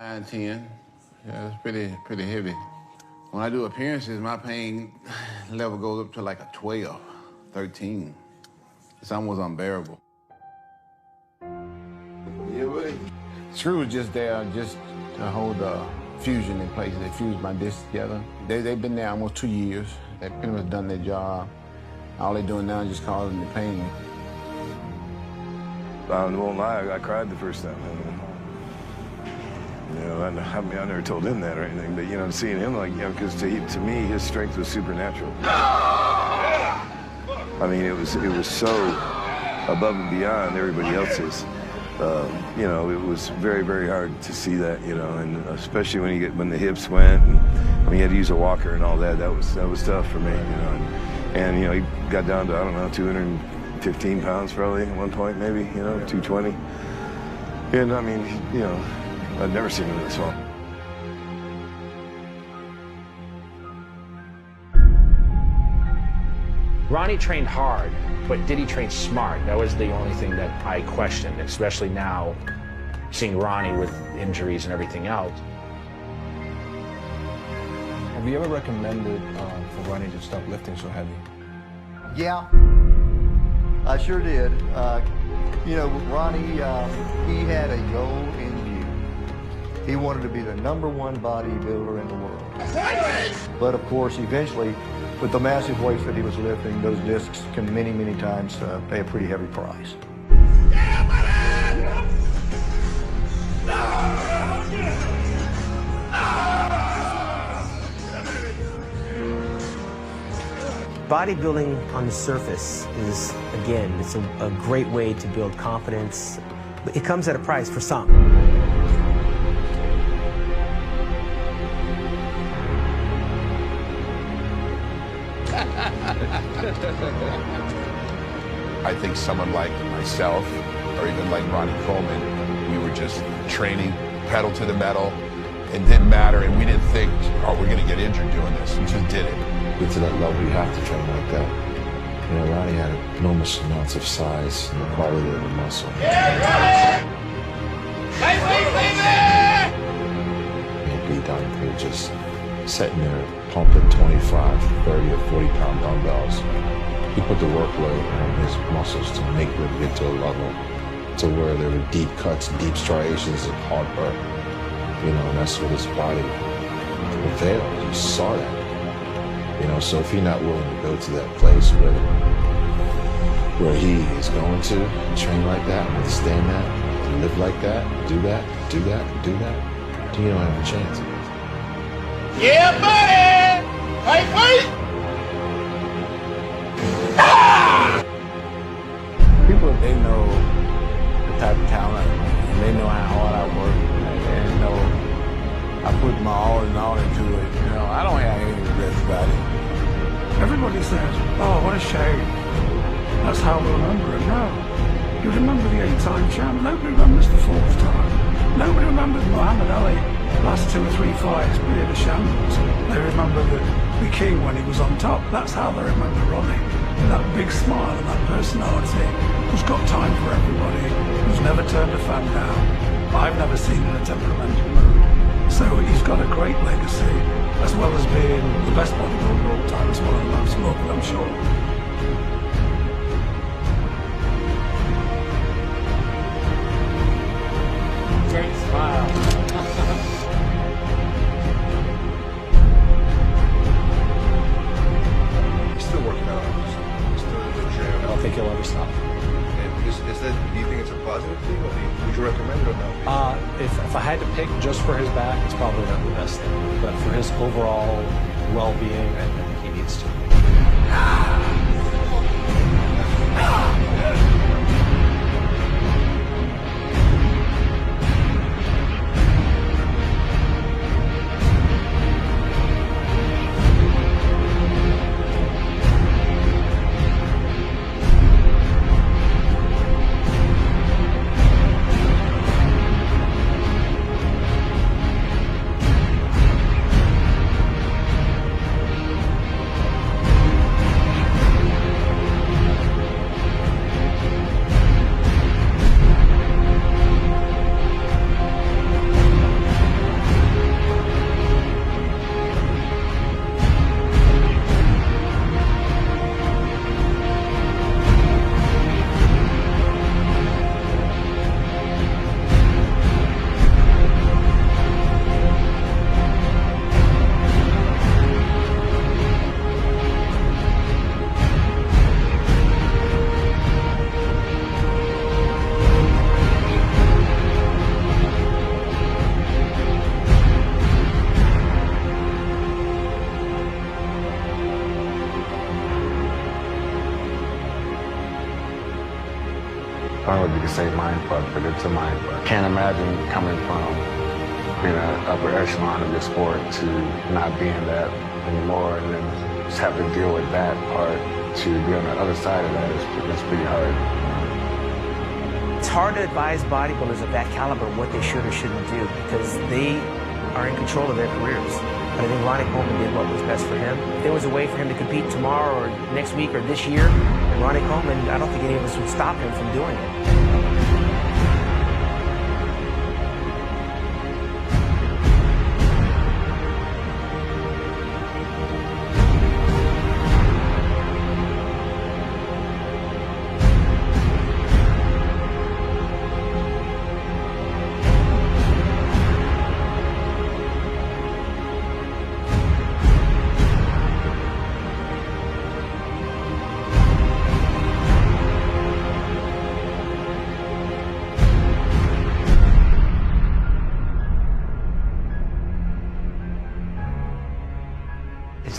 9, 10. Yeah, it's pretty heavy. When I do appearances, my pain level goes up to like a 12, 13. It's almost unbearable. Yeah, buddy. Screw was just there just to hold the fusion in place. They fused my discs together. They've been there almost 2 years. They've pretty much done their job. All they're doing now is just causing the pain. I won't lie, I cried the first time. You know, I never told him that or anything, but, you know, seeing him like, you know, because to me, his strength was supernatural. I mean, it was so above and beyond everybody else's. You know, it was very, very hard to see that, you know, and especially when the hips went, and I mean, he had to use a walker and all that. That was tough for me, you know, and you know, he got down to, I don't know, 215 pounds probably at one point, maybe, you know, 220. And I mean, you know, I've never seen him this well. Ronnie trained hard, but did he train smart? That was the only thing that I questioned, especially now, seeing Ronnie with injuries and everything else. Have you ever recommended for Ronnie to stop lifting so heavy? Yeah, I sure did. You know, Ronnie, he had a goal in view. He wanted to be the #1 bodybuilder in the world. But of course, eventually, with the massive weights that he was lifting, those discs can many, many times pay a pretty heavy price. Bodybuilding on the surface is, again, it's a great way to build confidence, but it comes at a price for some. I think someone like myself, or even like Ronnie Coleman, we were just training pedal to the metal. It didn't matter, and we didn't think, oh, we're going to get injured doing this. We just did it. Get to that level, you have to train like that. You know, Ronnie had enormous amounts of size and the quality of the muscle. He'd be down here just sitting there pumping 25, 30, or 40-pound dumbbells. He put the workload on his muscles to make them get to a level to where there were deep cuts, deep striations, and hard work. You know, and that's what his body availed. You saw that. You know, so if he's not willing to go to that place where he is going to train like that, understand that, live like that, do that, do that, do that, then you don't have a chance. Yeah, buddy! Wait! People, they know the type of talent, and they know how hard I work, and they know I put my all in all into it. You know, I don't have any regrets about it. Everybody says, oh, what a shame. That's how we'll remember him. No. You remember the 8-time champ. Nobody remembers the 4th time. Nobody remembers Muhammad Ali last 2 or 3 fights, being a shambles. They remember the king when he was on top. That's how they remember Ronnie. With that big smile and that personality, who's got time for everybody, who's never turned a fan down. I've never seen in a temperamental mood. So he's got a great legacy, as well as being the best bodybuilder of all time. It's one of the most loved, I'm sure. Great smile. He's still working out. He's still in the gym. I don't think he'll ever stop. Do you think it's a positive thing, or would you recommend it or no? If I had to pick just for his back, it's probably not the best thing. But for his overall well-being, I think he needs to. I don't know if you can say mind fuck, but it's a mind fuck. Can't imagine coming from being an upper echelon of your sport to not being that anymore, and then just have to deal with that part to be on the other side of that is pretty hard. It's hard to advise bodybuilders of that caliber what they should or shouldn't do because they are in control of their careers. But I think Ronnie Coleman did what was best for him. If there was a way for him to compete tomorrow or next week or this year, and Ronnie Coleman, I don't think any of us would stop him from doing it.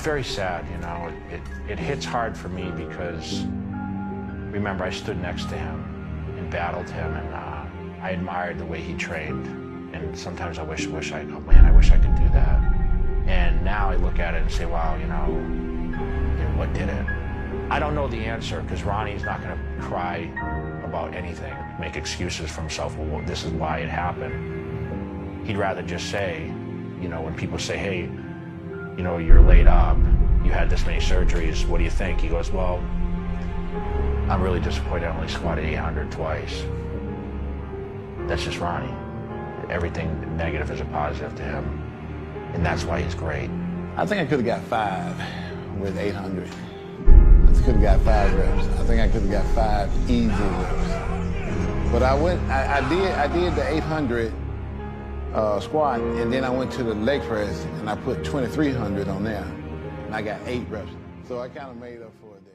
Very sad, you know. It hits hard for me because, remember, I stood next to him and battled him, and I admired the way he trained. And sometimes I wish I wish I could do that. And now I look at it and say, wow, you know, what did it? I don't know the answer because Ronnie's not going to cry about anything, make excuses for himself. Well, this is why it happened. He'd rather just say, you know, when people say, hey, you know, you're laid up, you had this many surgeries, what do you think? He goes, well, I'm really disappointed I only squatted 800 twice. That's just Ronnie. Everything negative is a positive to him, and that's why he's great. I think I could have got 5 with 800. I could have got 5 reps. I think I could have got 5 easy reps. But I did the 800 squat, and then I went to the leg press, and I put 2,300 on there, and I got 8 reps. So I kind of made up for it there.